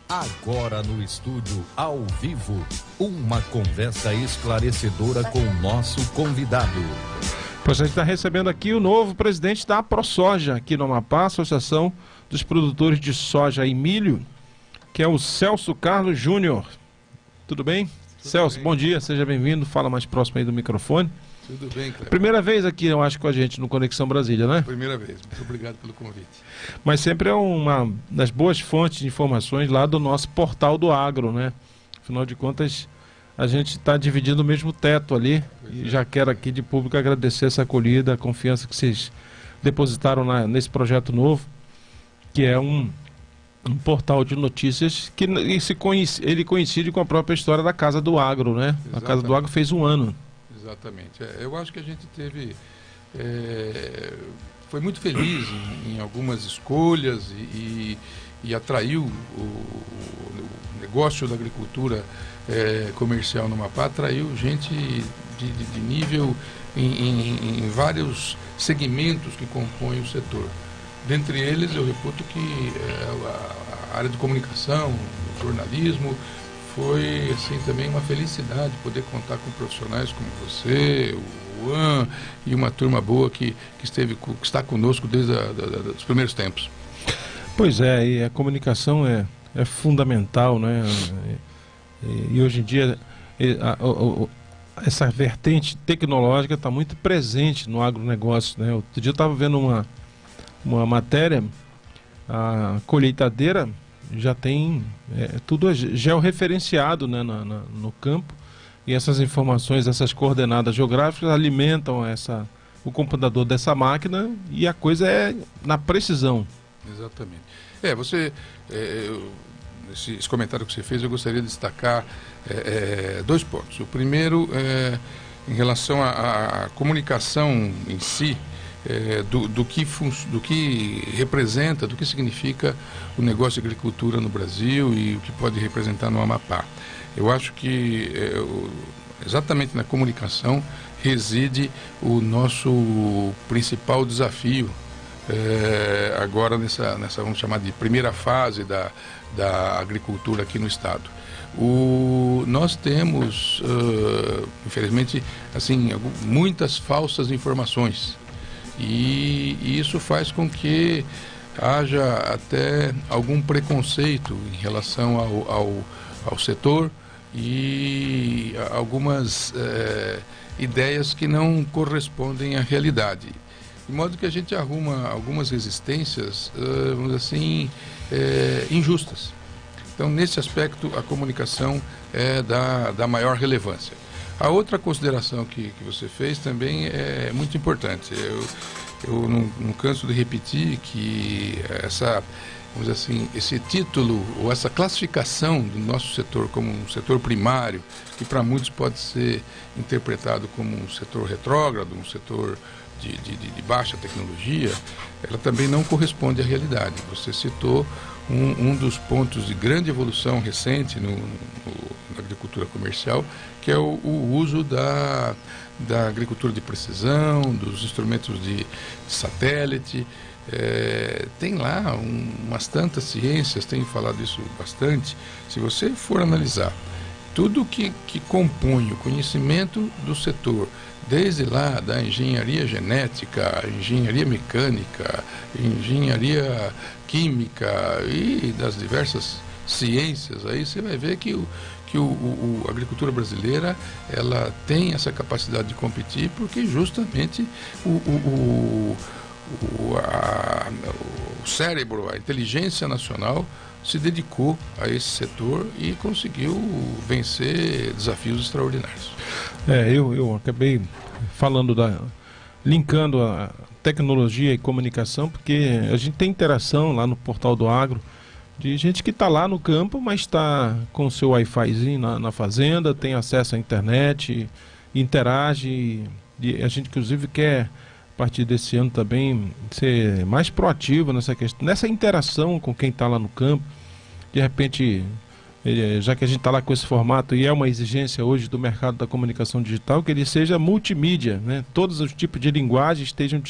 Agora no estúdio, ao vivo, uma conversa esclarecedora com o nosso convidado. Pois a gente está recebendo aqui o novo presidente da ProSoja, aqui no Amapá, Associação dos Produtores de Soja e Milho, que é o Celso Carlos Júnior. Tudo bem? Celso, bem. Bom dia, seja bem-vindo. Fala mais próximo aí do microfone. Tudo bem, Cleber. Primeira vez aqui, eu acho, com a gente no Conexão Brasília, né? Primeira vez. Muito obrigado pelo convite. Mas sempre é uma das boas fontes de informações lá do nosso portal do agro, né? Afinal de contas, a gente está dividindo o mesmo teto ali. E já quero aqui de público agradecer essa acolhida, a confiança que vocês depositaram nesse projeto novo, que é um portal de notícias que ele coincide com a própria história da Casa do Agro, né? Exatamente. A Casa do Agro fez 1 ano. Exatamente. Eu acho que a gente teve... foi muito feliz em algumas escolhas e atraiu o negócio da agricultura comercial no Amapá, atraiu gente de nível em vários segmentos que compõem o setor. Dentre eles, eu reputo que a área de comunicação, o jornalismo, foi assim também uma felicidade poder contar com profissionais como você, o Juan e uma turma boa que está conosco desde os primeiros tempos. Pois é, e a comunicação é fundamental, né? E hoje em dia essa vertente tecnológica está muito presente no agronegócio, né? Outro dia eu estava vendo uma matéria, a colheitadeira já tem tudo georreferenciado, né, no campo, e essas informações, essas coordenadas geográficas alimentam o computador dessa máquina e a coisa é na precisão. Exatamente. Esse comentário que você fez, eu gostaria de destacar 2 pontos. O primeiro, em relação à comunicação em si, do que representa, do que significa o negócio de agricultura no Brasil e o que pode representar no Amapá. Eu acho que exatamente na comunicação reside o nosso principal desafio agora nessa, vamos chamar de primeira fase da agricultura aqui no estado. Nós temos, infelizmente, assim, muitas falsas informações. E isso faz com que haja até algum preconceito em relação ao setor e algumas ideias que não correspondem à realidade. De modo que a gente arruma algumas resistências, vamos dizer assim, injustas. Então, nesse aspecto, a comunicação é da maior relevância. A outra consideração que você fez também é muito importante. Eu não canso de repetir que vamos dizer assim, esse título ou essa classificação do nosso setor como um setor primário, que para muitos pode ser interpretado como um setor retrógrado, um setor de baixa tecnologia, ela também não corresponde à realidade. Você citou um dos pontos de grande evolução recente na agricultura comercial, que é o uso da agricultura de precisão, dos instrumentos de satélite. Tem lá umas tantas ciências, tenho falado isso bastante. Se você for analisar tudo que compõe o conhecimento do setor, desde lá da engenharia genética, engenharia mecânica, engenharia química e das diversas ciências, aí você vai ver que a agricultura brasileira ela tem essa capacidade de competir porque justamente o cérebro, a inteligência nacional se dedicou a esse setor e conseguiu vencer desafios extraordinários. Eu acabei falando linkando a tecnologia e comunicação, porque a gente tem interação lá no Portal do Agro de gente que está lá no campo, mas está com o seu Wi-Fizinho na fazenda, tem acesso à internet, interage, e a gente inclusive quer, a partir desse ano também, ser mais proativo nessa questão, nessa interação com quem está lá no campo. De repente, já que a gente está lá com esse formato e é uma exigência hoje do mercado da comunicação digital, que ele seja multimídia, né? Todos os tipos de linguagem estejam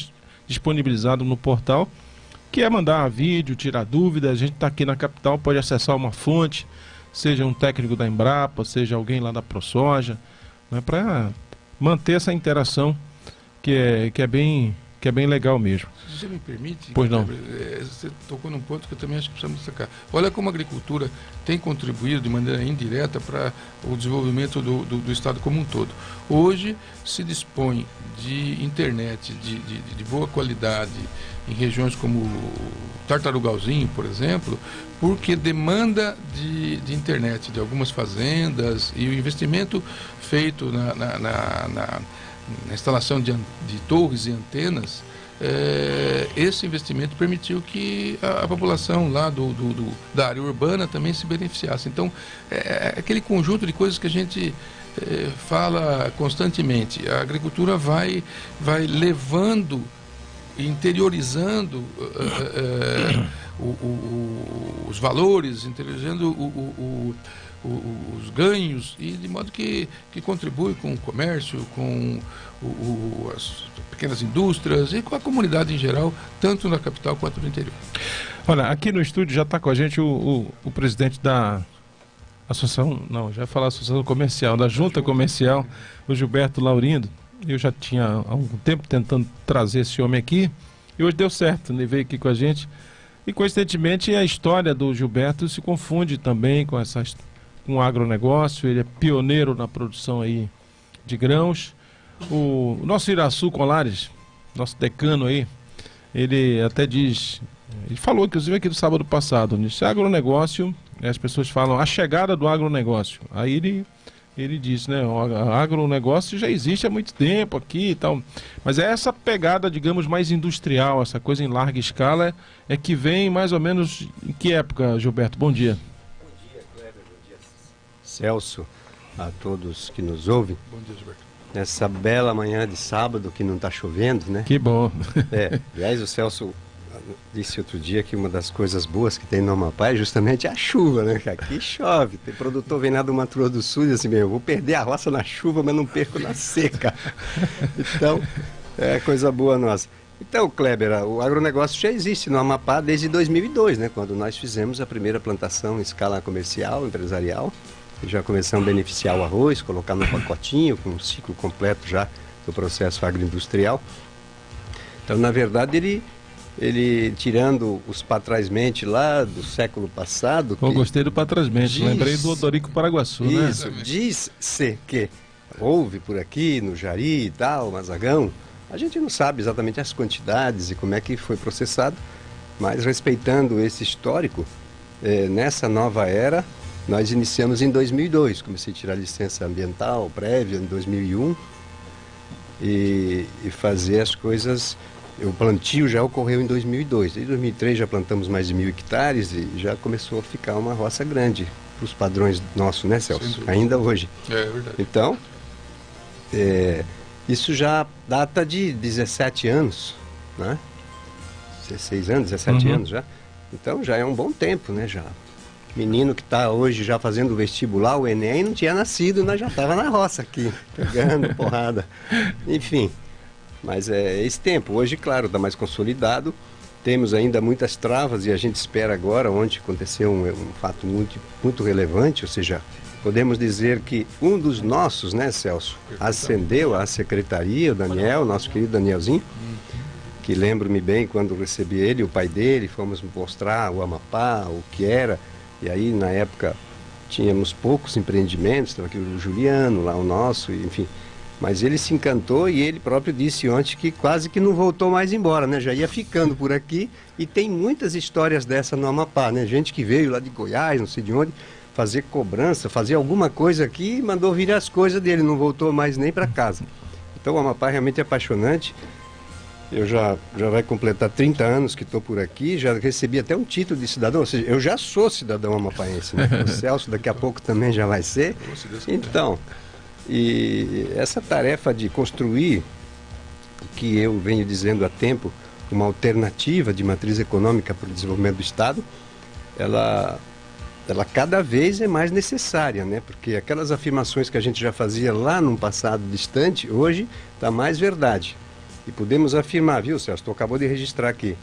disponibilizados no portal, quer mandar vídeo, tirar dúvida, a gente está aqui na capital, pode acessar uma fonte, seja um técnico da Embrapa, seja alguém lá da ProSoja, né, para manter essa interação que é bem legal mesmo. Se você me permite, pois não. Você tocou num ponto que eu também acho que precisamos destacar. Olha como a agricultura tem contribuído de maneira indireta para o desenvolvimento do Estado como um todo. Hoje se dispõe de internet de boa qualidade em regiões como Tartarugalzinho, por exemplo, porque demanda de internet de algumas fazendas e o investimento feito na instalação de torres e antenas, esse investimento permitiu que a população lá da área urbana também se beneficiasse. Então, aquele conjunto de coisas que a gente fala constantemente. A agricultura vai levando, interiorizando os valores, interiorizando os ganhos, e de modo que contribui com o comércio, com as pequenas indústrias e com a comunidade em geral, tanto na capital quanto no interior. Olha, aqui no estúdio já está com a gente o presidente da Associação, não, já ia falar Associação Comercial, da Junta Comercial, o Gilberto Laurindo. Eu já tinha há algum tempo tentando trazer esse homem aqui, e hoje deu certo, ele veio aqui com a gente. E coincidentemente a história do Gilberto se confunde também com o agronegócio. Ele é pioneiro na produção aí de grãos. O nosso Iraçu Colares, nosso decano aí, ele até diz, ele falou inclusive aqui do sábado passado, disse agronegócio, as pessoas falam a chegada do agronegócio. Aí ele disse, né, o agronegócio já existe há muito tempo aqui e tal, mas é essa pegada, digamos, mais industrial, essa coisa em larga escala, é que vem mais ou menos em que época, Gilberto? Bom dia. Bom dia, Kleber, bom dia, Celso, a todos que nos ouvem. Bom dia, Gilberto. Nessa bela manhã de sábado que não está chovendo, né? Que bom. Aliás, o Celso disse outro dia que uma das coisas boas que tem no Amapá é justamente a chuva, né? Aqui chove. Tem produtor vem lá do Mato Grosso do Sul e diz assim, eu vou perder a roça na chuva, mas não perco na seca. Então, é coisa boa nossa. Então, Kleber, o agronegócio já existe no Amapá desde 2002, né? Quando nós fizemos a primeira plantação em escala comercial, empresarial. Já começamos a beneficiar o arroz, colocar no pacotinho, com um ciclo completo já do processo agroindustrial. Então, na verdade, ele tirando os patrasmente lá do século passado... Eu gostei do patrasmente, lembrei do Odorico Paraguaçu, né? Isso, diz-se que houve por aqui, no Jari e tal, Mazagão. A gente não sabe exatamente as quantidades e como é que foi processado, mas respeitando esse histórico, nessa nova era... Nós iniciamos em 2002, comecei a tirar licença ambiental prévia em 2001 e fazer as coisas, o plantio já ocorreu em 2002. Em 2003 já plantamos mais de 1.000 hectares e já começou a ficar uma roça grande para os padrões nossos, né, Celso? Ainda hoje. É verdade. Então, isso já data de 17 anos, né? 16 anos, 17 anos já. Então já é um bom tempo, né, já. Menino que está hoje já fazendo o vestibular, o Enem, não tinha nascido, nós já estava na roça aqui, pegando porrada. Enfim, mas é esse tempo. Hoje, claro, está mais consolidado. Temos ainda muitas travas e a gente espera agora, onde aconteceu um fato muito relevante, ou seja, podemos dizer que um dos nossos, né, Celso, ascendeu à secretaria, o Daniel, nosso querido Danielzinho, que lembro-me bem quando recebi ele, o pai dele, fomos mostrar o Amapá, o que era. E aí, na época, tínhamos poucos empreendimentos, estava aqui o Juliano, lá o nosso, enfim. Mas ele se encantou e ele próprio disse ontem que quase que não voltou mais embora, né? Já ia ficando por aqui e tem muitas histórias dessa no Amapá, né? Gente que veio lá de Goiás, não sei de onde, fazer cobrança, fazer alguma coisa aqui e mandou vir as coisas dele, não voltou mais nem para casa. Então o Amapá realmente é apaixonante. Eu já vai completar 30 anos que estou por aqui, já recebi até um título de cidadão, ou seja, eu já sou cidadão amapaense, né? O Celso daqui a pouco também já vai ser. Então, e essa tarefa de construir, que eu venho dizendo há tempo, uma alternativa de matriz econômica para o desenvolvimento do Estado, ela cada vez é mais necessária, né? Porque aquelas afirmações que a gente já fazia lá num passado distante, hoje está mais verdade. E podemos afirmar, viu, Celso, tu acabou de registrar aqui,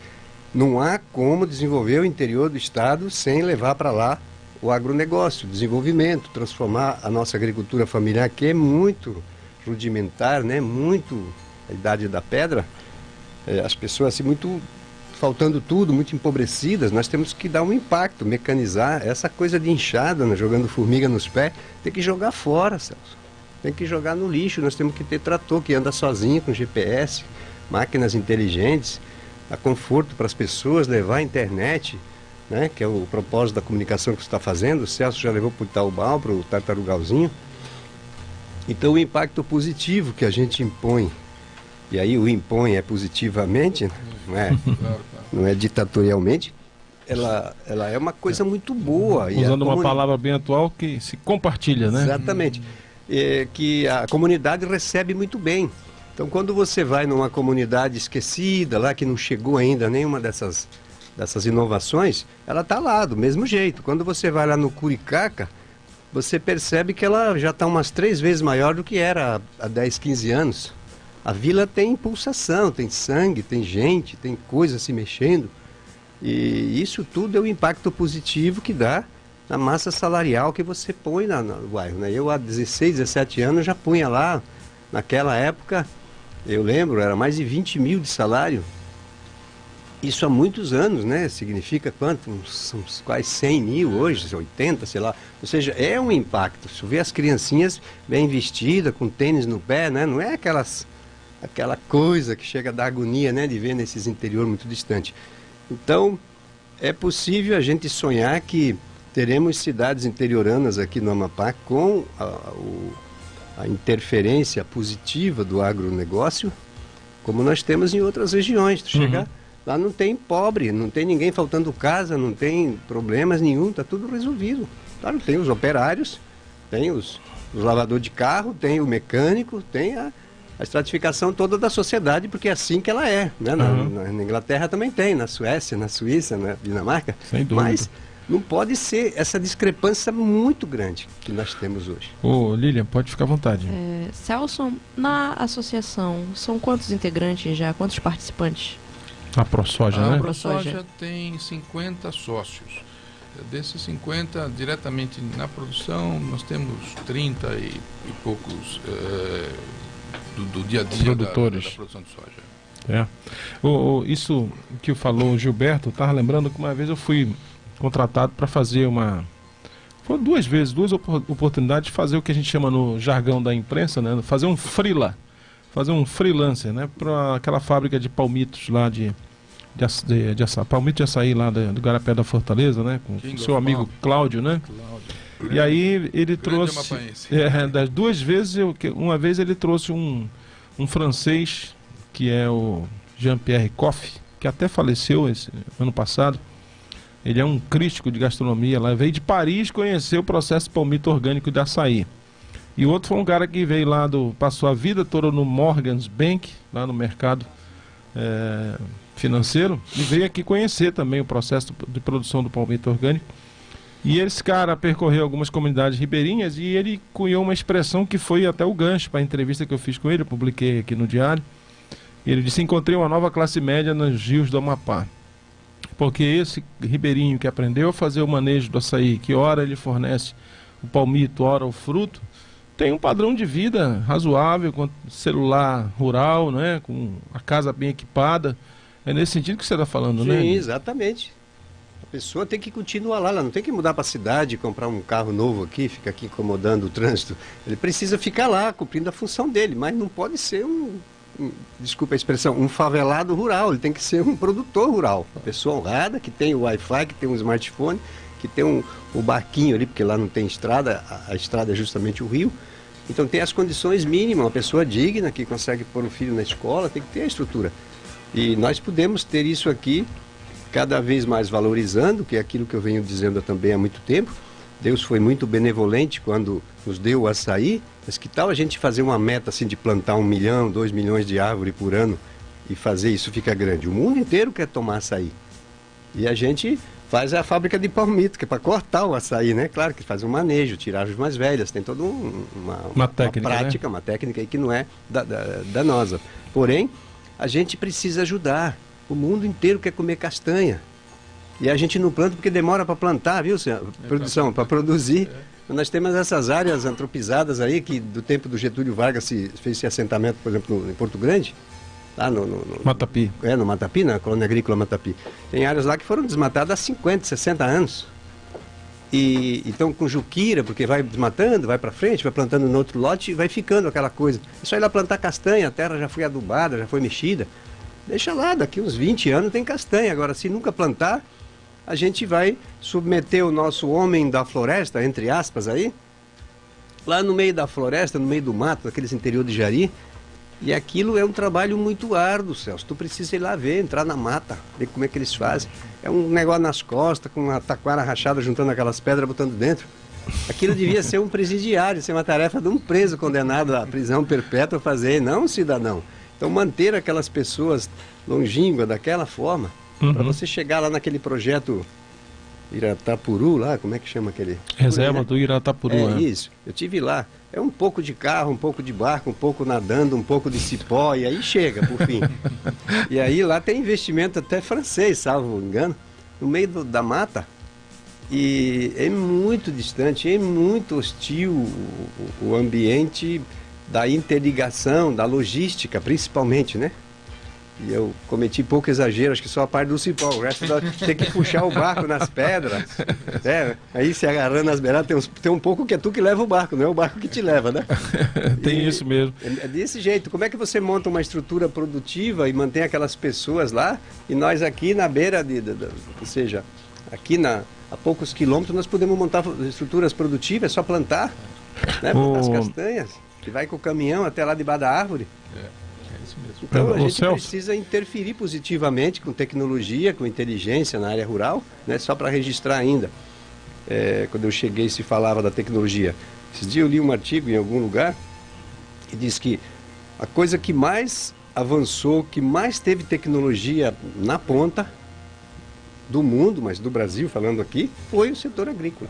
Não há como desenvolver o interior do estado sem levar para lá o agronegócio, o desenvolvimento, transformar a nossa agricultura familiar, que é muito rudimentar, né? Muito a idade da pedra, as pessoas assim, muito faltando tudo, muito empobrecidas. Nós temos que dar um impacto, mecanizar essa coisa de enxada, né? Jogando formiga nos pés, tem que jogar fora, Celso. Tem que jogar no lixo. Nós temos que ter trator que anda sozinho, com GPS, máquinas inteligentes, dar conforto para as pessoas, levar a internet, né? Que é o propósito da comunicação que você está fazendo. O Celso já levou para o Itaubal, para o Tartarugalzinho. Então o impacto positivo que a gente impõe, e aí o impõe é positivamente, não é ditatorialmente, ela é uma coisa muito boa. Usando uma palavra bem atual, que se compartilha, né? Exatamente. Que a comunidade recebe muito bem. Então quando você vai numa comunidade esquecida, lá que não chegou ainda nenhuma dessas inovações, ela está lá, do mesmo jeito. Quando você vai lá no Curicaca, você percebe que ela já está umas 3 vezes maior do que era há 10, 15 anos. A vila tem pulsação, tem sangue, tem gente, tem coisa se mexendo. E isso tudo é o impacto positivo que dá na massa salarial que você põe no bairro, né? Eu há 16, 17 anos já punha lá, naquela época, eu lembro, era mais de 20 mil de salário. Isso há muitos anos, né? Significa quanto? Uns quase 100 mil hoje, 80, sei lá. Ou seja, é um impacto. Se vê as criancinhas bem vestidas, com tênis no pé, né? Não é aquela coisa que chega a dar agonia, né? De ver nesses interiores muito distantes. Então, é possível a gente sonhar que teremos cidades interioranas aqui no Amapá com a interferência positiva do agronegócio, como nós temos em outras regiões. Tu chega... Lá não tem pobre, não tem ninguém faltando casa, não tem problemas nenhum, está tudo resolvido. Claro, tem os operários, tem os lavadores de carro, tem o mecânico, tem a estratificação toda da sociedade, porque é assim que ela é. Né? Na Inglaterra também tem, na Suécia, na Suíça, na Dinamarca. Sem dúvida. Mas não pode ser essa discrepância muito grande que nós temos hoje. Ô, Lilian, pode ficar à vontade. Celso, na associação, são quantos integrantes já? Quantos participantes? A ProSoja, né? A ProSoja tem 50 sócios. Desses 50, diretamente na produção, nós temos 30 e poucos do dia a dia da produção de soja. Isso que falou o Gilberto, estava lembrando que uma vez eu fui contratado para fazer foram 2 vezes, 2 oportunidades de fazer o que a gente chama no jargão da imprensa, né? Fazer um freelancer, né? Para aquela fábrica de palmitos lá palmito de açaí lá do Garapé da Fortaleza, né? Com o seu amigo Cláudio, né? E aí ele trouxe das 2 vezes, uma vez ele trouxe um francês, que é o Jean-Pierre Coff, que até faleceu ano passado. Ele é um crítico de gastronomia lá, veio de Paris conhecer o processo de palmito orgânico de açaí. E o outro foi um cara que veio lá passou a vida toda no Morgan's Bank, lá no mercado financeiro, e veio aqui conhecer também o processo de produção do palmito orgânico. E esse cara percorreu algumas comunidades ribeirinhas e ele cunhou uma expressão que foi até o gancho para a entrevista que eu fiz com ele, eu publiquei aqui no diário. Ele disse: encontrei uma nova classe média nos rios do Amapá. Porque esse ribeirinho que aprendeu a fazer o manejo do açaí, que ora ele fornece o palmito, ora o fruto, tem um padrão de vida razoável, com celular rural, né, com a casa bem equipada. É nesse sentido que você está falando, né? Sim, exatamente. A pessoa tem que continuar lá, ela não tem que mudar para a cidade, comprar um carro novo aqui, ficar aqui incomodando o trânsito. Ele precisa ficar lá, cumprindo a função dele, mas não pode ser desculpa a expressão, um favelado rural. Ele tem que ser um produtor rural. Uma pessoa honrada, que tem o Wi-Fi, que tem um smartphone, que tem o barquinho ali, porque lá não tem estrada, a estrada é justamente o rio. Então tem as condições mínimas, uma pessoa digna, que consegue pôr o filho na escola, tem que ter a estrutura. E nós podemos ter isso aqui cada vez mais valorizando, que é aquilo que eu venho dizendo também há muito tempo. Deus foi muito benevolente quando nos deu o açaí, mas que tal a gente fazer uma meta assim de plantar 1 milhão, 2 milhões de árvores por ano e fazer isso ficar grande? O mundo inteiro quer tomar açaí. E a gente faz a fábrica de palmito, que é para cortar o açaí, né? Claro que faz um manejo, tirar as mais velhas, tem toda uma técnica, prática, né? Uma técnica aí que não é danosa. Porém, a gente precisa ajudar. O mundo inteiro quer comer castanha. E a gente não planta porque demora para plantar, viu, senhor? Produção, para produzir. Nós temos essas áreas antropizadas aí, que do tempo do Getúlio Vargas fez esse assentamento, por exemplo, em Porto Grande, lá no Matapi. No Matapi, na colônia agrícola Matapi. Tem áreas lá que foram desmatadas há 50, 60 anos. E então com juquira, porque vai desmatando, vai para frente, vai plantando no outro lote e vai ficando aquela coisa. É só ir lá plantar castanha, a terra já foi adubada, já foi mexida. Deixa lá, daqui uns 20 anos tem castanha. Agora, se nunca plantar, a gente vai submeter o nosso homem da floresta, entre aspas aí, lá no meio da floresta, no meio do mato, naqueles interior de Jari. E aquilo é um trabalho muito árduo, Celso. Tu precisa ir lá ver, entrar na mata, ver como é que eles fazem. É um negócio nas costas, com uma taquara rachada, juntando aquelas pedras, botando dentro. Aquilo devia ser um presidiário, ser uma tarefa de um preso condenado à prisão perpétua fazer, não um cidadão. Então manter aquelas pessoas longínquas daquela forma, para você chegar lá naquele projeto Iratapuru, lá, como é que chama aquele? Reserva do Iratapuru. Isso, eu tive lá. É um pouco de carro, um pouco de barco, um pouco nadando, um pouco de cipó, e aí chega, por fim. E aí lá tem investimento até francês, salvo engano, no meio da mata. E é muito distante, é muito hostil o ambiente da interligação, da logística, principalmente, né? E eu cometi pouco exagero, acho que só a parte do cipó, o resto tem que puxar o barco nas pedras, né? Aí se agarrando nas beiradas, tem um pouco que é tu que leva o barco, não é o barco que te leva, né? Tem isso mesmo. É desse jeito. Como é que você monta uma estrutura produtiva e mantém aquelas pessoas lá, e nós aqui na beira, ou seja, aqui a poucos quilômetros nós podemos montar estruturas produtivas, é só plantar, né? Plantar as castanhas, que vai com o caminhão até lá debaixo da árvore. Então a gente precisa interferir positivamente com tecnologia, com inteligência na área rural, né? Só para registrar ainda, quando eu cheguei se falava da tecnologia. Esses dias eu li um artigo em algum lugar que diz que a coisa que mais avançou, que mais teve tecnologia na ponta do mundo, mas do Brasil falando aqui, foi o setor agrícola,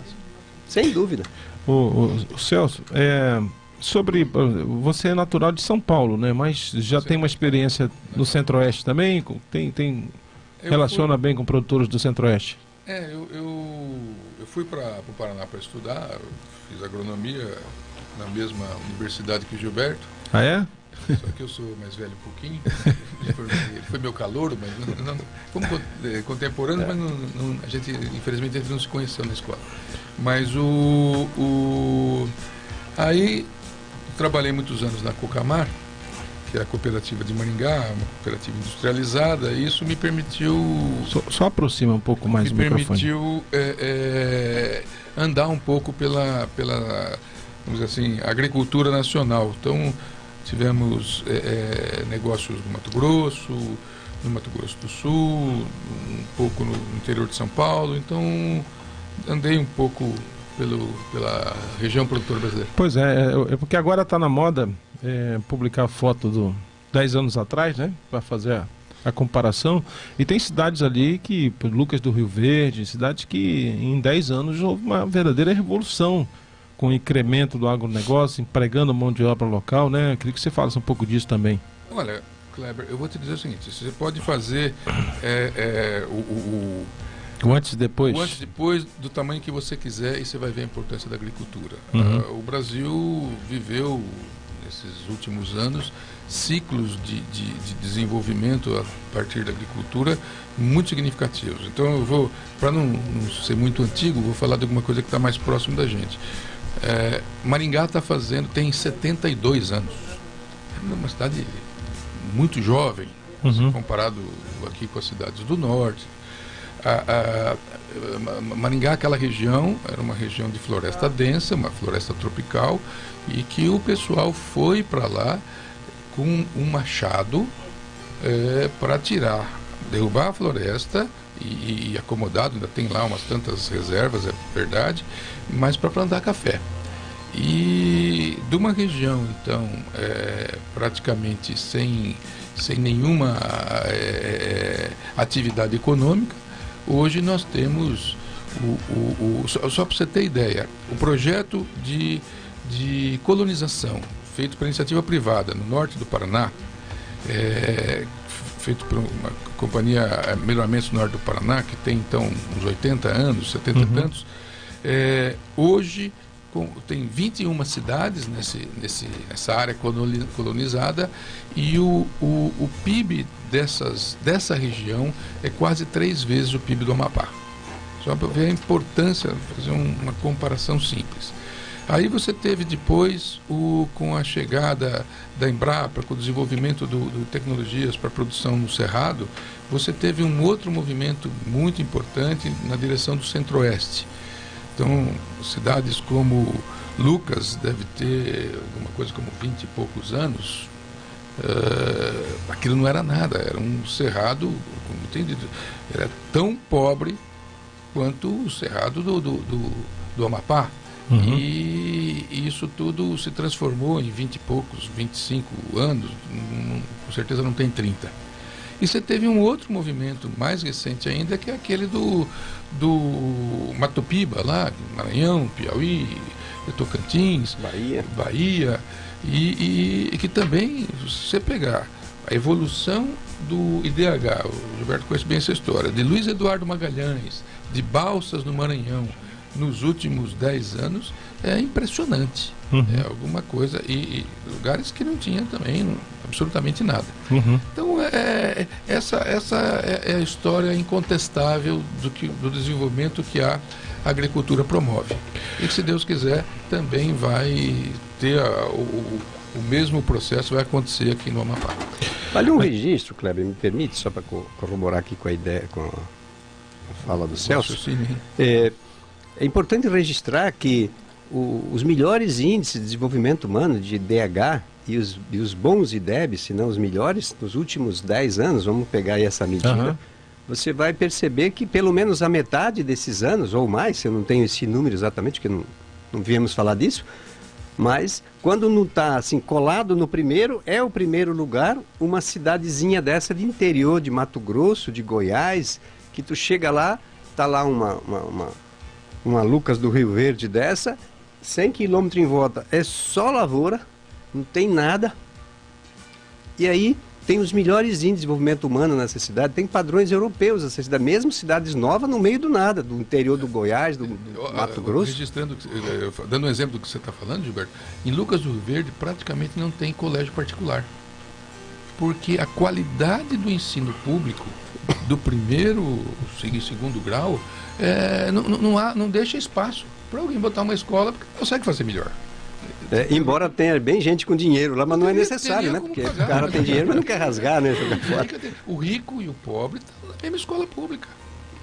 sem dúvida. O Celso, você é natural de São Paulo, né? Mas já tem uma experiência no Centro-Oeste também? Relaciona bem com produtores do Centro-Oeste? Eu fui para o Paraná para estudar, fiz agronomia na mesma universidade que o Gilberto. Ah, é? Só que eu sou mais velho um pouquinho. Ele foi meu calouro, mas como contemporâneo, mas a gente, infelizmente, não se conheceu na escola. Mas aí trabalhei muitos anos na Cocamar, que é a cooperativa de Maringá, uma cooperativa industrializada, e isso me permitiu... Só aproxima um pouco mais do microfone. Me permitiu andar um pouco pela, vamos dizer assim, agricultura nacional. Então, tivemos negócios no Mato Grosso do Sul, um pouco no interior de São Paulo. Então, andei um pouco pela região produtora brasileira. Pois é porque agora está na moda publicar foto do 10 anos atrás, né? Para fazer a comparação. E tem cidades ali que, Lucas do Rio Verde, cidades que em 10 anos houve uma verdadeira revolução com o incremento do agronegócio, empregando mão de obra local, né? Eu queria que você falasse um pouco disso também. Olha, Kleber, eu vou te dizer o seguinte, você pode fazer o antes e depois? O antes e depois do tamanho que você quiser, e você vai ver a importância da agricultura. O Brasil viveu, nesses últimos anos, ciclos de desenvolvimento a partir da agricultura muito significativos. Então eu vou, para não ser muito antigo, vou falar de alguma coisa que está mais próximo da gente. Maringá tem 72 anos. É uma cidade muito jovem, comparado aqui com as cidades do norte. Maringá, aquela região, era uma região de floresta densa, uma floresta tropical, e que o pessoal foi para lá com um machado para derrubar a floresta e acomodado, ainda tem lá umas tantas reservas, é verdade, mas para plantar café. E de uma região, então, praticamente sem nenhuma atividade econômica, hoje nós temos, só para você ter ideia, o projeto de colonização feito por iniciativa privada no norte do Paraná, feito por uma Companhia Melhoramentos do Norte do Paraná, que tem então uns 80 anos, 70 e tantos, hoje tem 21 cidades nessa área colonizada, e o PIB dessa região é quase 3 vezes o PIB do Amapá. Só para ver a importância, fazer uma comparação simples. Aí você teve depois, com a chegada da Embrapa, com o desenvolvimento de tecnologias para produção no Cerrado, você teve um outro movimento muito importante na direção do Centro-Oeste. Então, cidades como Lucas deve ter alguma coisa como 20 e poucos anos. Aquilo não era nada, era um cerrado, como entendido, era tão pobre quanto o cerrado do Amapá. E isso tudo se transformou em 20 e poucos, 25 anos, com certeza não tem 30. E você teve um outro movimento mais recente ainda, que é aquele do Matopiba, lá, Maranhão, Piauí, Tocantins, Bahia, e que também, se você pegar a evolução do IDH, o Gilberto conhece bem essa história, de Luiz Eduardo Magalhães, de Balsas no Maranhão, nos últimos 10 anos, é impressionante. É alguma coisa, e lugares que não tinha também absolutamente nada. Então, essa é a história incontestável do desenvolvimento que a agricultura promove. E que, se Deus quiser, também vai ter o mesmo processo, vai acontecer aqui no Amapá. Vale um registro, Kleber, me permite, só para corroborar aqui com a ideia, com a fala do Celso. É importante registrar que os melhores índices de desenvolvimento humano, de DH, e os bons IDEB, se não os melhores, nos últimos 10 anos, vamos pegar aí essa medida, você vai perceber que pelo menos a metade desses anos, ou mais, eu não tenho esse número exatamente, porque não viemos falar disso, mas quando não está assim, colado no primeiro, é o primeiro lugar, uma cidadezinha dessa de interior, de Mato Grosso, de Goiás, que tu chega lá, está lá uma Lucas do Rio Verde dessa, 100 quilômetros em volta, é só lavoura, não tem nada. E aí tem os melhores índices de desenvolvimento humano nessa cidade, tem padrões europeus nessa cidade, mesmo cidades novas no meio do nada, do interior do Goiás, do Mato Grosso. Registrando, dando um exemplo do que você está falando, Gilberto, em Lucas do Rio Verde praticamente não tem colégio particular, porque a qualidade do ensino público do primeiro e segundo grau não deixa espaço para alguém botar uma escola porque consegue fazer melhor. Embora tenha bem gente com dinheiro lá, mas não é necessário, né? Porque o cara tem dinheiro, mas não quer rasgar, né? Jogar fora. O rico e o pobre estão na mesma escola pública.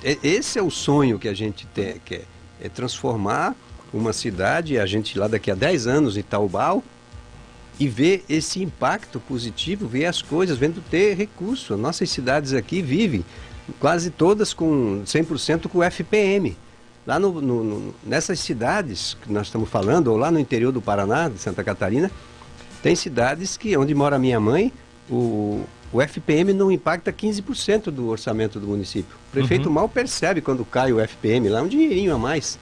Esse é o sonho que a gente quer, é transformar uma cidade, a gente lá daqui a 10 anos em Itaubal, e ver esse impacto positivo, ver as coisas, vendo ter recurso. Nossas cidades aqui vivem quase todas com 100% com FPM. Lá nessas cidades que nós estamos falando, ou lá no interior do Paraná, de Santa Catarina, tem cidades que, onde mora a minha mãe, o FPM não impacta 15% do orçamento do município. O prefeito mal percebe quando cai o FPM lá, um dinheirinho a mais.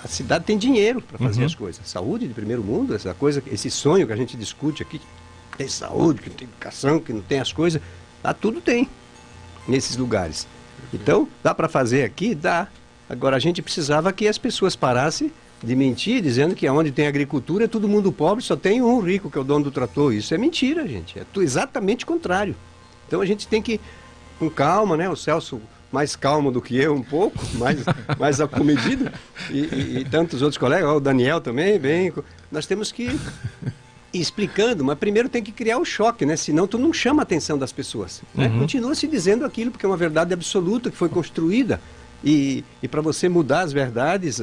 A cidade tem dinheiro para fazer as coisas. Saúde de primeiro mundo, essa coisa, esse sonho que a gente discute aqui, que tem saúde, que tem educação, que não tem as coisas, lá tudo tem nesses lugares. Então, dá para fazer aqui? Dá. Agora, a gente precisava que as pessoas parassem de mentir, dizendo que onde tem agricultura é todo mundo pobre, só tem um rico, que é o dono do trator. Isso é mentira, gente. É exatamente o contrário. Então, a gente tem que, com calma, né? O Celso mais calmo do que eu um pouco, mais acomedido, e tantos outros colegas, o Daniel também, bem... Nós temos que ir explicando, mas primeiro tem que criar o choque, né? Senão tu não chama a atenção das pessoas. Né? Continua se dizendo aquilo, porque é uma verdade absoluta que foi construída, e para você mudar as verdades,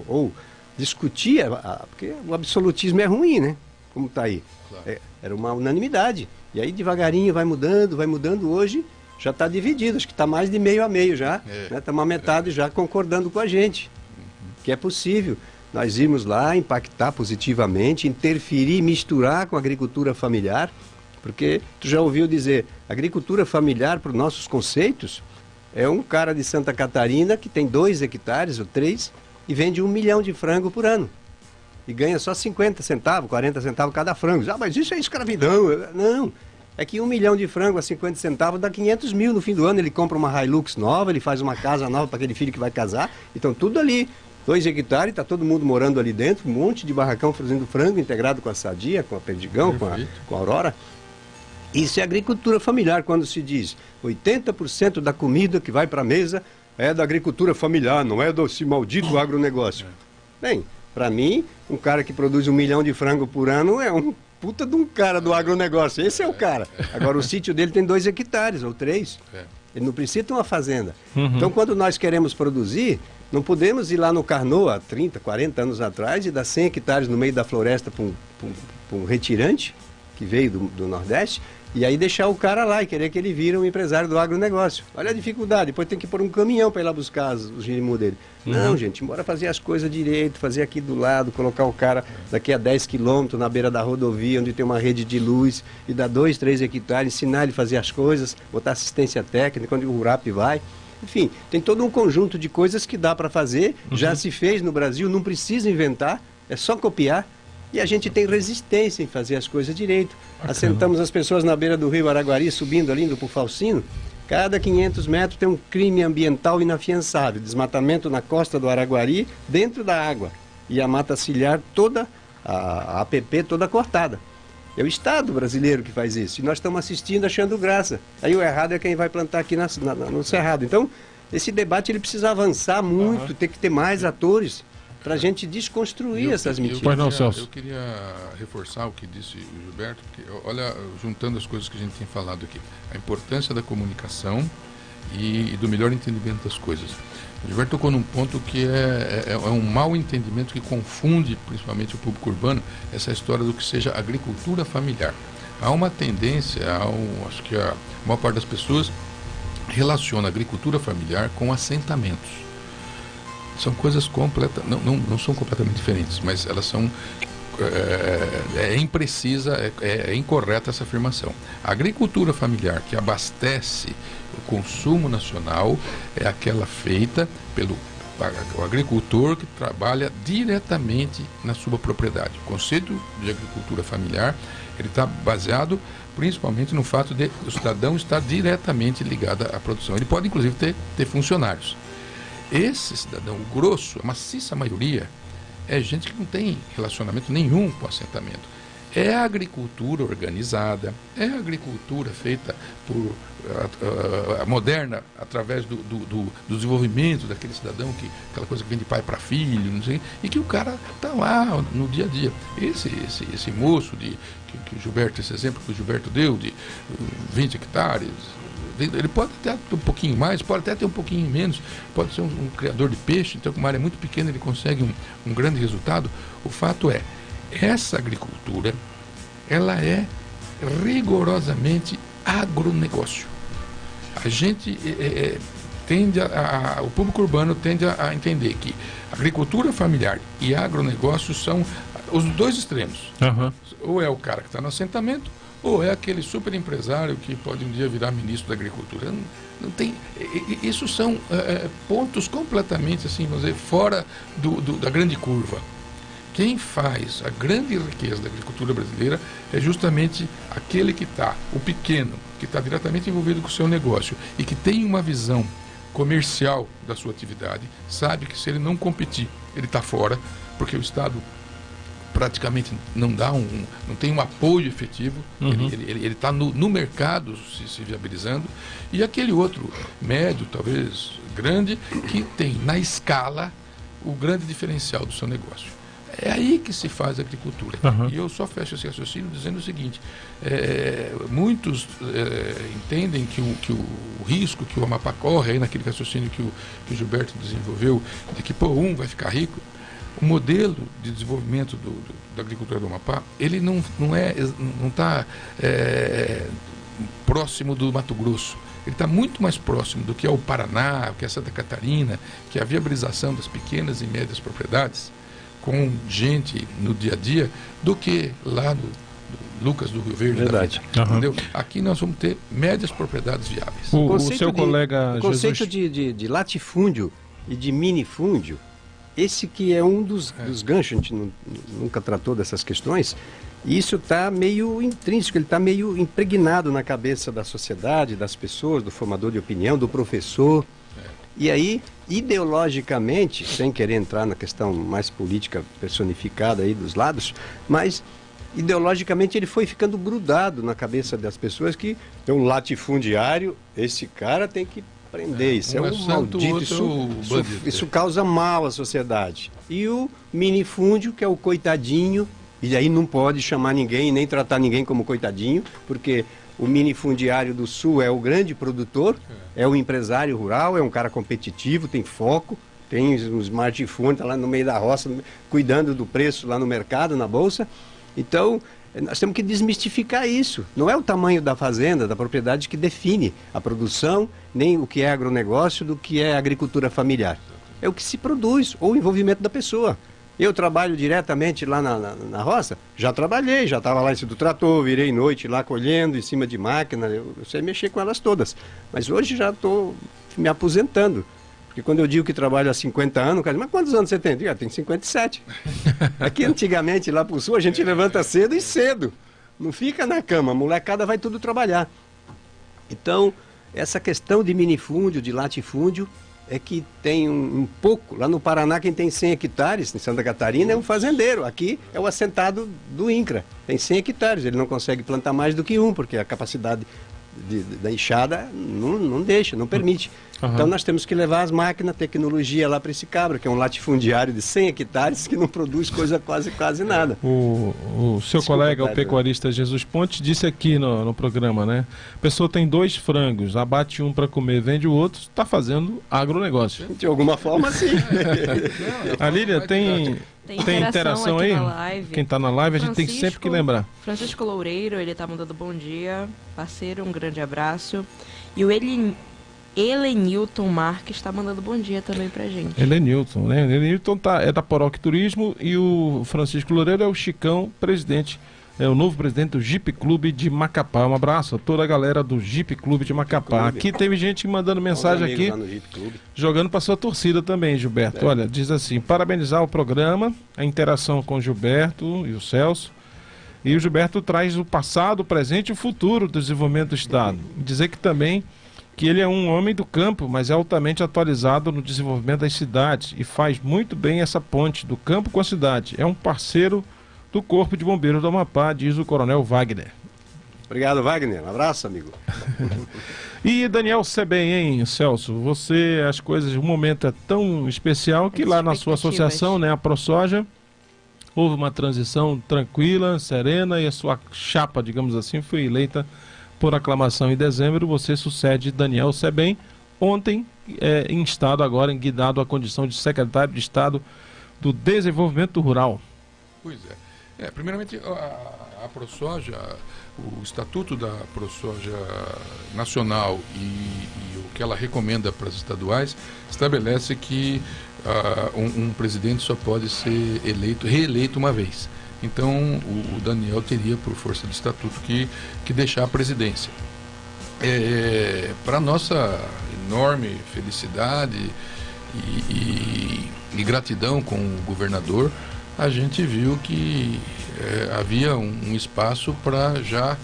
ou discutir, porque o absolutismo é ruim, né? Como está aí. Claro. Era uma unanimidade. E aí devagarinho vai mudando hoje... Já está dividido, acho que está mais de meio a meio já. Está uma metade já concordando com a gente, que é possível. Nós irmos lá impactar positivamente, interferir, misturar com a agricultura familiar, porque tu já ouviu dizer, agricultura familiar, para os nossos conceitos, é um cara de Santa Catarina que tem 2 hectares ou 3 e vende 1 milhão de frango por ano. E ganha só 50 centavos, 40 centavos cada frango. Ah, mas isso é escravidão. Não. É que 1 milhão de frango a 50 centavos dá 500 mil no fim do ano. Ele compra uma Hilux nova, ele faz uma casa nova para aquele filho que vai casar. Então tudo ali, 2 hectares, está todo mundo morando ali dentro, um monte de barracão fazendo frango integrado com a Sadia, com a Perdigão, com a Aurora. Isso é agricultura familiar, quando se diz 80% da comida que vai para a mesa é da agricultura familiar, não é desse maldito agronegócio. Bem, para mim, um cara que produz 1 milhão de frango por ano é um puta de um cara do agronegócio. Esse é o cara. Agora, o sítio dele tem 2 hectares ou 3. Ele não precisa ter uma fazenda. Então, quando nós queremos produzir, não podemos ir lá no Carnot, há 30, 40 anos atrás, e dar 100 hectares no meio da floresta para um retirante que veio do Nordeste, e aí deixar o cara lá e querer que ele vire um empresário do agronegócio. Olha a dificuldade, depois tem que pôr um caminhão para ir lá buscar os girimum dele. Não, gente, bora fazer as coisas direito, fazer aqui do lado, colocar o cara daqui a 10 quilômetros na beira da rodovia, onde tem uma rede de luz, e dar 2, 3 hectares, ensinar ele a fazer as coisas, botar assistência técnica, onde o RAP vai. Enfim, tem todo um conjunto de coisas que dá para fazer, já se fez no Brasil, não precisa inventar, é só copiar. E a gente tem resistência em fazer as coisas direito. Assentamos as pessoas na beira do rio Araguari, subindo ali, indo para o Falsino. Cada 500 metros tem um crime ambiental inafiançável. Desmatamento na costa do Araguari, dentro da água. E a mata ciliar toda, a APP toda cortada. É o Estado brasileiro que faz isso. E nós estamos assistindo, achando graça. Aí o errado é quem vai plantar aqui no Cerrado. Então, esse debate ele precisa avançar muito, tem que ter mais atores para a gente desconstruir essas mentiras. Eu queria reforçar o que disse o Gilberto, porque, olha, juntando as coisas que a gente tem falado aqui, a importância da comunicação e do melhor entendimento das coisas. O Gilberto tocou num ponto que é um mau entendimento que confunde, principalmente o público urbano, essa história do que seja agricultura familiar. Há uma tendência, acho que a maior parte das pessoas relaciona a agricultura familiar com assentamentos. São coisas não são completamente diferentes, mas elas são imprecisa, é incorreta essa afirmação. A agricultura familiar que abastece o consumo nacional é aquela feita pelo agricultor que trabalha diretamente na sua propriedade. O conceito de agricultura familiar ele está baseado principalmente no fato de o cidadão estar diretamente ligado à produção. Ele pode inclusive ter funcionários. Esse cidadão, o grosso, a maciça maioria, é gente que não tem relacionamento nenhum com o assentamento. É a agricultura organizada, é a agricultura feita por a moderna, através do desenvolvimento daquele cidadão, aquela coisa que vem de pai para filho, não sei, e que o cara está lá no dia a dia. Esse moço, que o Gilberto, esse exemplo que o Gilberto deu, de 20 hectares, ele pode até ter um pouquinho mais, pode até ter um pouquinho menos, pode ser um criador de peixe, então com uma área muito pequena ele consegue um grande resultado. O fato é, essa agricultura, ela é rigorosamente agronegócio. A gente o público urbano tende a entender que agricultura familiar e agronegócio são os dois extremos. Ou é o cara que está no assentamento, ou é aquele super empresário que pode um dia virar ministro da agricultura. Não tem, isso são pontos completamente assim, vamos dizer, fora da grande curva. Quem faz a grande riqueza da agricultura brasileira é justamente aquele que está, o pequeno, que está diretamente envolvido com o seu negócio e que tem uma visão comercial da sua atividade, sabe que se ele não competir, ele está fora, porque o Estado praticamente não tem um apoio efetivo, ele está no mercado se viabilizando, e aquele outro médio, talvez grande, que tem na escala o grande diferencial do seu negócio. É aí que se faz a agricultura. E eu só fecho esse raciocínio dizendo o seguinte, muitos entendem que o risco que o Amapá corre, aí naquele raciocínio que o Gilberto desenvolveu, de que um vai ficar rico. O modelo de desenvolvimento da agricultura do Amapá, ele não está próximo do Mato Grosso. Ele está muito mais próximo do que é o Paraná, que é Santa Catarina, que é a viabilização das pequenas e médias propriedades, com gente no dia a dia, do que lá no Lucas do Rio Verde. Verdade. Entendeu? Aqui nós vamos ter médias propriedades viáveis. O seu colega o conceito de latifúndio e de minifúndio, esse que é um dos ganchos, a gente nunca tratou dessas questões, E isso está meio intrínseco, ele está meio impregnado na cabeça da sociedade, das pessoas, do formador de opinião, do professor. E aí, ideologicamente, sem querer entrar na questão mais política personificada aí dos lados, mas ideologicamente ele foi ficando grudado na cabeça das pessoas que é um latifundiário, esse cara tem que prender, isso é um maldito, isso causa mal à sociedade. E o minifúndio, que é o coitadinho, e aí não pode chamar ninguém, nem tratar ninguém como coitadinho, porque o minifundiário do Sul é o grande produtor, é o empresário rural, é um cara competitivo, tem foco, tem um smartphone, está lá no meio da roça, cuidando do preço lá no mercado, na bolsa. Então, nós temos que desmistificar isso. Não é o tamanho da fazenda, da propriedade que define a produção, nem o que é agronegócio, do que é agricultura familiar. É o que se produz, ou o envolvimento da pessoa. Eu trabalho diretamente lá na roça, já trabalhei, já estava lá em cima do trator, virei noite lá colhendo em cima de máquina, eu sei mexer com elas todas. Mas hoje já estou me aposentando. Porque quando eu digo que trabalho há 50 anos, o cara diz, mas quantos anos você tem? Eu digo, tenho 57. Aqui antigamente, lá para o sul, a gente levanta cedo e cedo. Não fica na cama, a molecada vai tudo trabalhar. Então, essa questão de minifúndio, de latifúndio, é que tem um pouco, lá no Paraná quem tem 100 hectares, em Santa Catarina é um fazendeiro, aqui é o assentado do INCRA, tem 100 hectares, ele não consegue plantar mais do que um, porque a capacidade da enxada não deixa, não permite. Uhum. Então nós temos que levar as máquinas, tecnologia lá para esse cabra, que é um latifundiário de 100 hectares que não produz coisa quase nada. O seu colega, o pecuarista Jesus Ponte, disse aqui no programa, né? A pessoa tem 2 frangos, abate um para comer, vende o outro, está fazendo agronegócio. De alguma forma, sim. A Lília, tem interação aí? Quem está na live, a gente tem sempre que lembrar. Francisco Loureiro, ele está mandando bom dia, parceiro, um grande abraço. E o Helenilton Marques está mandando bom dia também pra gente. Helenilton, né? Helenilton é da Poroc Turismo e o Francisco Loureiro é o Chicão, presidente, é o novo presidente do Jeep Clube de Macapá. Um abraço a toda a galera do Jeep Clube de Macapá. Aqui teve gente mandando mensagem aqui, jogando para sua torcida também, Gilberto. Olha, diz assim, parabenizar o programa, a interação com o Gilberto e o Celso. E o Gilberto traz o passado, o presente e o futuro do desenvolvimento do Estado. Dizer que também que ele é um homem do campo, mas é altamente atualizado no desenvolvimento das cidades e faz muito bem essa ponte do campo com a cidade. É um parceiro do Corpo de Bombeiros do Amapá, diz o Coronel Wagner. Obrigado, Wagner. Um abraço, amigo. E Daniel Sebem, hein, Celso? Você, as coisas, o momento é tão especial que lá na sua associação, né, a ProSoja, houve uma transição tranquila, serena e a sua chapa, digamos assim, foi eleita por aclamação em dezembro. Você sucede Daniel Sebem, ontem instado agora, guidado à condição de secretário de Estado do Desenvolvimento Rural. Pois é. Primeiramente, a ProSoja, o Estatuto da ProSoja Nacional e o que ela recomenda para as estaduais, estabelece que um presidente só pode ser reeleito uma vez. Então, o Daniel teria, por força do estatuto, que deixar a presidência. Para nossa enorme felicidade e gratidão com o governador, a gente viu que havia um espaço para já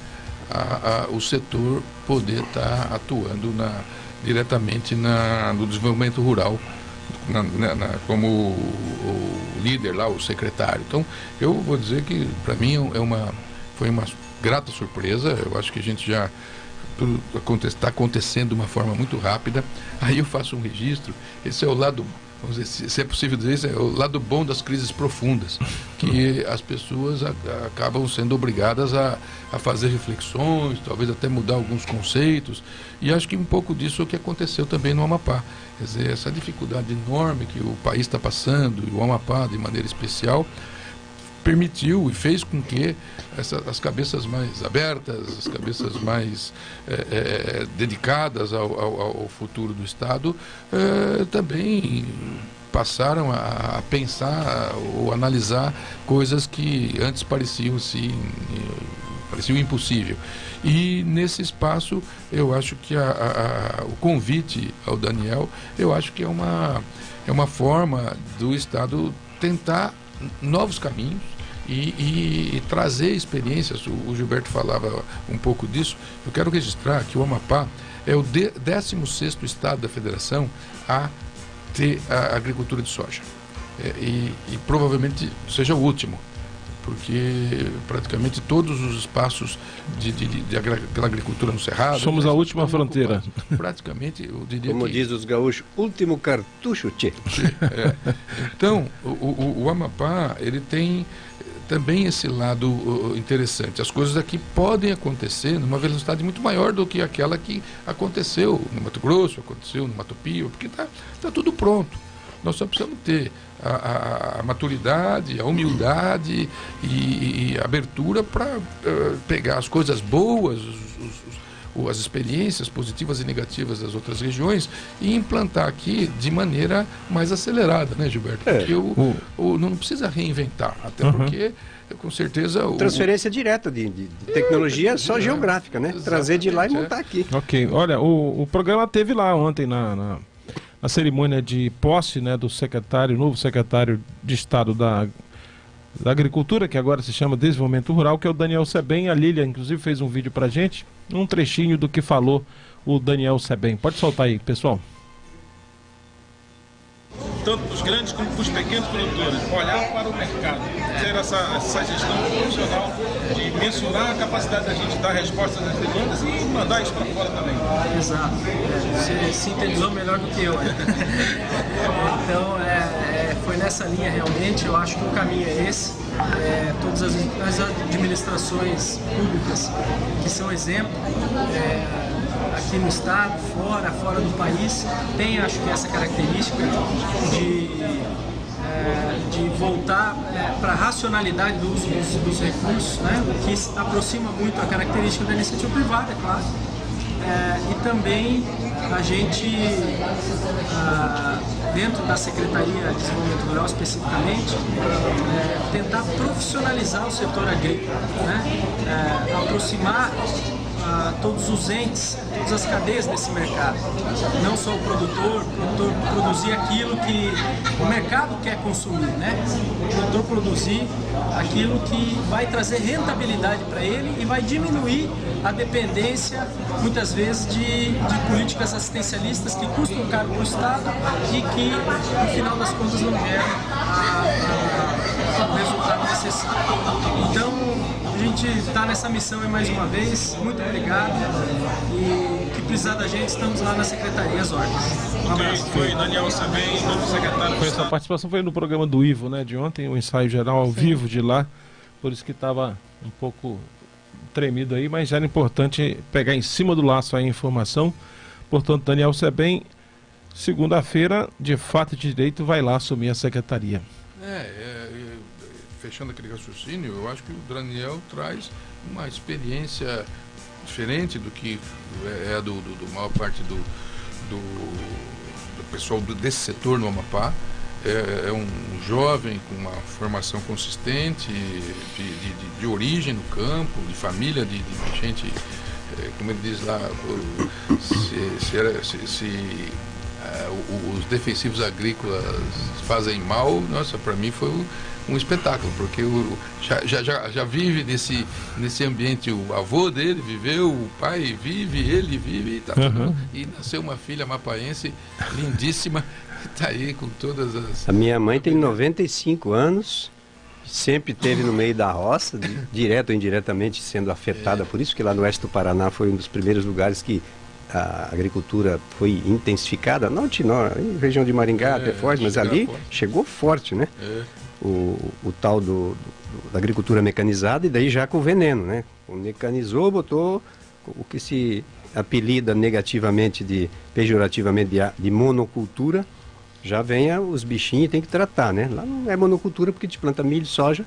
o setor poder estar atuando diretamente no desenvolvimento rural, como o líder lá, o secretário. Então, eu vou dizer que para mim foi uma grata surpresa. Eu acho que a gente já está acontecendo de uma forma muito rápida. Aí eu faço um registro. Esse é o lado, vamos dizer, se é possível dizer, esse é o lado bom das crises profundas, que as pessoas acabam sendo obrigadas a fazer reflexões, talvez até mudar alguns conceitos, e acho que um pouco disso é o que aconteceu também no Amapá. Quer dizer, essa dificuldade enorme que o país está passando, e o Amapá de maneira especial, permitiu e fez com que as cabeças mais abertas, as cabeças mais dedicadas ao futuro do Estado, também passaram a pensar ou analisar coisas que antes pareciam impossível. E nesse espaço, eu acho que o convite ao Daniel, eu acho que é uma forma do Estado tentar novos caminhos, e trazer experiências. O Gilberto falava um pouco disso. Eu quero registrar que o Amapá é o 16º estado da federação a ter a agricultura de soja. E provavelmente seja o último, porque praticamente todos os espaços daquela agricultura no Cerrado... Somos a última fronteira. Praticamente, eu diria Como diz os gaúchos, último cartucho, tchê. Então, o Amapá, ele tem também esse lado interessante. As coisas aqui podem acontecer numa velocidade muito maior do que aquela que aconteceu no Mato Grosso, aconteceu no Mato Pio, porque está tudo pronto. Nós só precisamos ter a maturidade, a humildade e a abertura para pegar as coisas boas, as experiências positivas e negativas das outras regiões e implantar aqui de maneira mais acelerada, né, Gilberto? Porque não precisa reinventar, até porque, com certeza... Transferência direta de tecnologia só geográfica, né? Trazer de lá e montar aqui. Ok, olha, o programa teve lá ontem na cerimônia de posse, né, do novo secretário de Estado da Agricultura, que agora se chama Desenvolvimento Rural, que é o Daniel Sebem. A Lília, inclusive, fez um vídeo pra gente, um trechinho do que falou o Daniel Sebem. Pode soltar aí, pessoal. Tanto para os grandes como para os pequenos produtores, olhar para o mercado, ter essa gestão profissional de mensurar a capacidade da gente dar respostas às demandas e mandar isso para fora também. Exato, você sintetizou melhor do que eu. Então, foi nessa linha realmente, eu acho que o caminho é esse. Todas as administrações públicas que são exemplo, aqui no estado, fora do país, tem, acho que, essa característica de voltar para a racionalidade do uso dos recursos, né? O que aproxima muito a característica da iniciativa privada, é claro. E também a gente, dentro da Secretaria de Desenvolvimento Rural especificamente, tentar profissionalizar o setor agrícola, né? Aproximar todos os entes, todas as cadeias desse mercado. Não só o produtor produzir aquilo que o mercado quer consumir, né? O produtor produzir aquilo que vai trazer rentabilidade para ele e vai diminuir a dependência, muitas vezes, de políticas assistencialistas que custam caro para o Estado e que, no final das contas, não geram o resultado necessário. Então, a gente está nessa missão aí mais uma vez. Muito obrigado. E que precisar da gente, estamos lá na Secretaria, as ordens. Um abraço. Foi Daniel Sebem, novo secretário. Essa participação foi no programa do Ivo, né, de ontem, o ensaio geral ao vivo de lá. Por isso que estava um pouco tremido aí, mas era importante pegar em cima do laço a informação. Portanto, Daniel Sebem, segunda-feira, de fato e de direito, vai lá assumir a secretaria. Fechando aquele raciocínio, eu acho que o Daniel traz uma experiência diferente do que é do maior parte do pessoal desse setor no Amapá. É um jovem com uma formação consistente, de origem no campo, de família, de gente, como ele diz lá, os defensivos agrícolas fazem mal. Nossa, para mim foi um espetáculo, porque já vive nesse ambiente, o avô dele viveu, o pai vive, ele vive, e nasceu uma filha mapaense lindíssima, está aí com todas as... A minha mãe tem 95 anos, sempre esteve no meio da roça, direto ou indiretamente sendo afetada por isso, que lá no oeste do Paraná foi um dos primeiros lugares que a agricultura foi intensificada, não em região de Maringá, até forte, mas ali chegou forte, né? O tal da agricultura mecanizada, e daí já com o veneno, né? Mecanizou, botou o que se apelida negativamente, pejorativamente de monocultura, já vem os bichinhos e tem que tratar, né? Lá não é monocultura porque te planta milho, soja,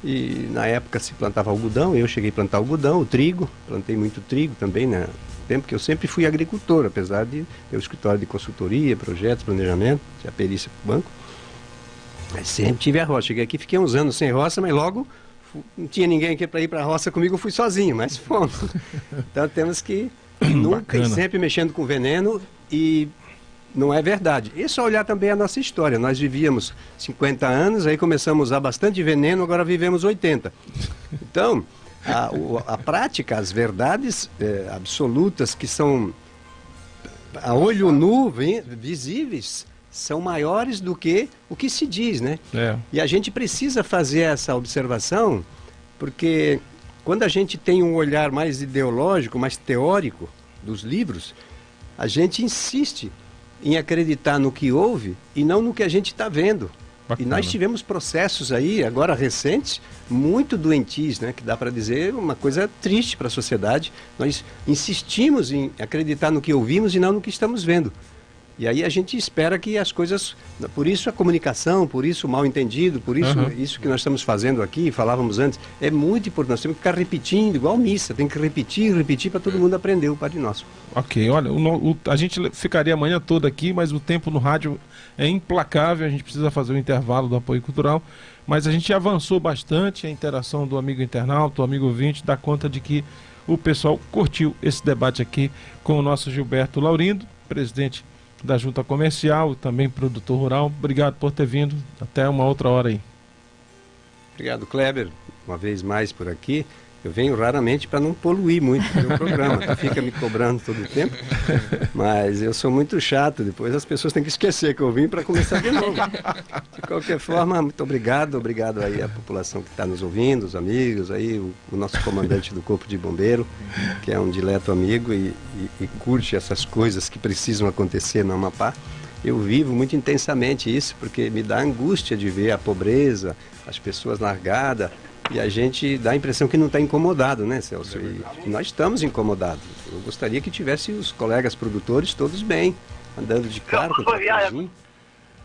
e na época se plantava algodão, eu cheguei a plantar algodão, o trigo, plantei muito trigo também, né? Tempo que eu sempre fui agricultor, apesar de ter o escritório de consultoria, projetos, planejamento, a perícia para o banco. Mas sempre tive a roça. Cheguei aqui, fiquei uns anos sem roça, mas logo não tinha ninguém aqui para ir para a roça comigo, eu fui sozinho, mas fomos. Então temos que nunca e sempre mexendo com veneno e não é verdade. E só olhar também a nossa história. Nós vivíamos 50 anos, aí começamos a usar bastante veneno, agora vivemos 80. Então, a prática, as verdades absolutas que são a olho nu, visíveis, são maiores do que o que se diz, né? E a gente precisa fazer essa observação, porque quando a gente tem um olhar mais ideológico, mais teórico dos livros, a gente insiste em acreditar no que houve e não no que a gente está vendo. Bacana. E nós tivemos processos aí, agora recentes, muito doentios, né? Que dá para dizer uma coisa triste para a sociedade. Nós insistimos em acreditar no que ouvimos e não no que estamos vendo. E aí a gente espera que as coisas... Por isso a comunicação, por isso o mal entendido, por isso isso que nós estamos fazendo aqui, falávamos antes, é muito importante. Nós temos que ficar repetindo, igual missa, tem que repetir para todo mundo aprender o Padre Nosso. Ok, olha, a gente ficaria a manhã toda aqui, mas o tempo no rádio é implacável, a gente precisa fazer o intervalo do apoio cultural, mas a gente avançou bastante, a interação do amigo internauta, do amigo ouvinte, dá conta de que o pessoal curtiu esse debate aqui com o nosso Gilberto Laurindo, presidente da Junta Comercial, também produtor rural. Obrigado por ter vindo. Até uma outra hora aí. Obrigado, Kleber. Uma vez mais por aqui. Eu venho raramente para não poluir muito o meu programa. Tu fica me cobrando todo o tempo. Mas eu sou muito chato. Depois as pessoas têm que esquecer que eu vim para começar de novo. De qualquer forma, muito obrigado. Obrigado aí à população que está nos ouvindo, os amigos, aí o nosso comandante do Corpo de Bombeiro, que é um dileto amigo e curte essas coisas que precisam acontecer no Amapá. Eu vivo muito intensamente isso, porque me dá angústia de ver a pobreza, as pessoas largadas. E a gente dá a impressão que não está incomodado, né, Celso? E nós estamos incomodados. Eu gostaria que tivesse os colegas produtores todos bem, andando de carro, com tratorzinho.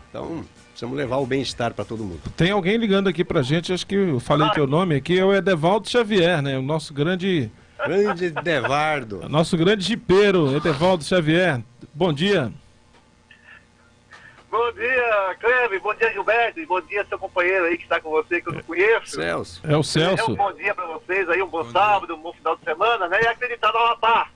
Então, precisamos levar o bem-estar para todo mundo. Tem alguém ligando aqui para a gente, acho que eu falei teu nome aqui, é o Edevaldo Xavier, né? O nosso grande... Grande Edevardo. Nosso grande jipeiro, Edevaldo Xavier. Bom dia. Bom dia, Cleber. Bom dia, Gilberto. E bom dia, seu companheiro aí que está com você, que eu não conheço. Celso. É o Celso. Um bom dia para vocês aí, um bom sábado, um bom final de semana, né? E acreditar no Amapá.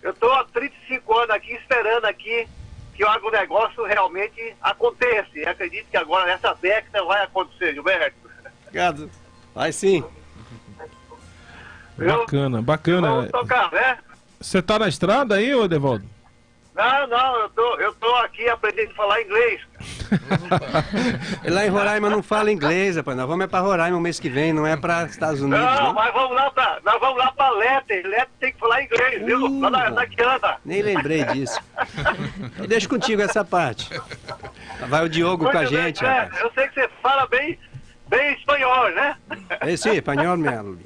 Eu estou há 35 anos aqui, esperando aqui que o agronegócio realmente aconteça. E acredito que agora, nessa década, vai acontecer, Gilberto. Obrigado. Vai sim. Bacana, bacana. Vamos tocar, né? Você está na estrada aí, ô Edevaldo? Não, eu tô aqui aprendendo a falar inglês. Lá em Roraima não fala inglês, rapaz. Nós vamos para Roraima o mês que vem, não é para Estados Unidos. Não, mas nós vamos lá para Letter. Letter tem que falar inglês, viu? Lá na Quiana. Nem lembrei disso. Eu deixo contigo essa parte. Vai o Diogo com a gente. Eu sei que você fala bem espanhol, né? Sim, espanhol mesmo.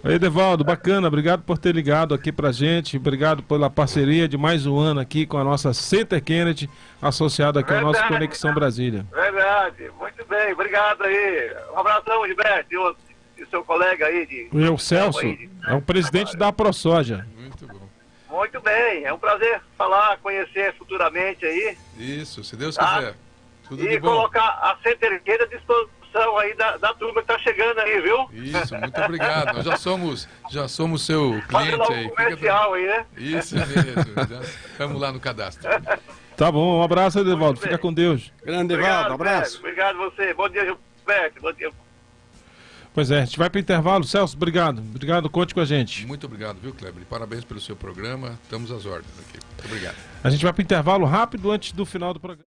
Oi, Edevaldo, bacana, obrigado por ter ligado aqui pra gente, obrigado pela parceria de mais um ano aqui com a nossa Center Kennedy, associada aqui ao nosso Conexão Brasília. Verdade, muito bem, obrigado aí. Um abração, Gilberto, e o seu colega aí. O Celso, é o presidente da ProSoja. Muito bom. Muito bem, é um prazer falar, conhecer futuramente aí. Isso, se Deus quiser. Tudo de e bom. colocar a Center Kennedy à disposição aí da turma que tá chegando aí, viu? Isso, muito obrigado. Nós já somos seu cliente aí. Comercial aí, né? Isso mesmo. Já estamos lá no cadastro. Tá bom, um abraço, Edevaldo. Fica com Deus. Grande Edevaldo, um abraço. Obrigado a você. Bom dia, Gilberto. Bom dia. Pois é, a gente vai para o intervalo. Celso, obrigado. Obrigado, conte com a gente. Muito obrigado, viu, Kleber? Parabéns pelo seu programa. Estamos às ordens aqui. Muito obrigado. A gente vai para o intervalo rápido antes do final do programa.